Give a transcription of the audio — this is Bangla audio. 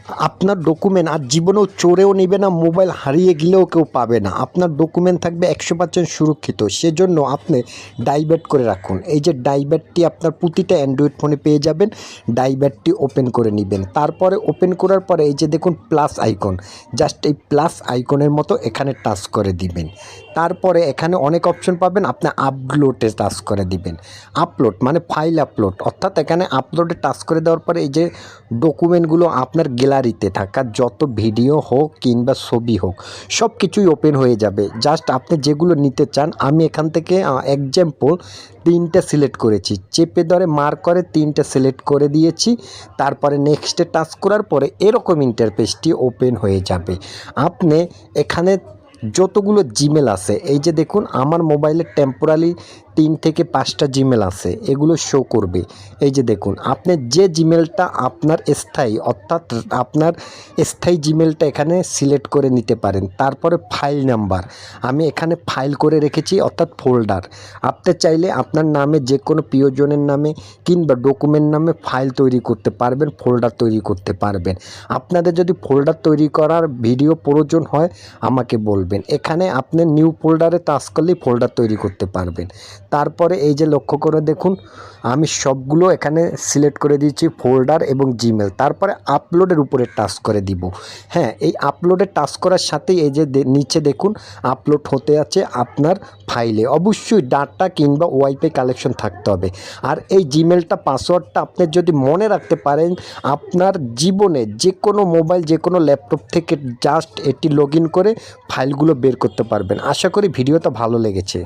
আপনার ডকুমেন্ট আর জীবনেও চোরেও নেবে না, মোবাইল হারিয়ে গেলেও কেউ পাবে না। আপনার ডকুমেন্ট থাকবে 100% সুরক্ষিত। সেজন্য আপনি ডাইব্যাট করে রাখুন। এই যে ডাইব্যাটটি আপনার প্রতিটা অ্যান্ড্রয়েড ফোনে পেয়ে যাবেন। ডাইব্যাটটি ওপেন করে নেবেন। তারপরে ওপেন করার পরে এই যে দেখুন প্লাস আইকন, জাস্ট এই প্লাস আইকনের মতো এখানে টাচ করে দিবেন। তারপরে এখানে অনেক অপশন পাবেন, আপনি আপলোডে টাচ করে দিবেন। আপলোড মানে ফাইল আপলোড, অর্থাৎ এখানে আপলোডে টাচ করে দেওয়ার পরে এই যে ডকুমেন্টগুলো আপনার গ্যালারিতে থাকা যত ভিডিও হোক কিংবা ছবি হোক সব কিছুই ওপেন হয়ে যাবে। জাস্ট আপনি যেগুলো নিতে চান, আমি এখান থেকে এক্সাম্পল 3টে সিলেক্ট করেছি, চেপে ধরে মার্ক করে 3টে সিলেক্ট করে দিয়েছি। তারপরে নেক্সটে টাচ করার পরে এরকম ইন্টারফেসটি ওপেন হয়ে যাবে। আপনি এখানে যতগুলো জিমেল আছে, এই যে দেখুন আমার মোবাইলে টেম্পোরারি 3 থেকে 5টা জিমেল আছে, এগুলো শো করবে। এই যে দেখুন আপনি যে জিমেলটা আপনার স্থায়ী, অর্থাৎ আপনার স্থায়ী জিমেলটা এখানে সিলেক্ট করে নিতে পারেন। তারপরে ফাইল নাম্বার আমি এখানে ফাইল করে রেখেছি, অর্থাৎ ফোল্ডার। আপনি চাইলে আপনার নামে যে কোনো প্রিয়জনের নামে কিংবা ডকুমেন্ট নামে ফাইল তৈরি করতে পারবেন, ফোল্ডার তৈরি করতে পারবেন। আপনাদের যদি ফোল্ডার তৈরি করার ভিডিও প্রয়োজন হয় আমাকে বলবেন। এখানে আপনি নিউ ফোল্ডারে টাচ করলেই ফোল্ডার তৈরি করতে পারবেন। তারপরে এই যে লক্ষ্য করে দেখুন আমি সবগুলো এখানে সিলেক্ট করে দিয়েছি, ফোল্ডার এবং জিমেল। তারপরে আপলোডের উপরে টাচ করে দিব। হ্যাঁ, এই আপলোডে টাচ করার সাথেই এই যে নিচে দেখুন আপলোড হতে আছে আপনার ফাইলে। অবশ্যই ডাটা কিংবা ওয়াইফাই কালেকশন থাকতে হবে। আর এই জিমেলটা পাসওয়ার্ডটা আপনি যদি মনে রাখতে পারেন, আপনার জীবনে যে কোনো মোবাইল যে কোনো ল্যাপটপ থেকে জাস্ট এটি লগ ইন করে ফাইলগুলো বের করতে পারবেন। আশা করি ভিডিওটা ভালো লেগেছে।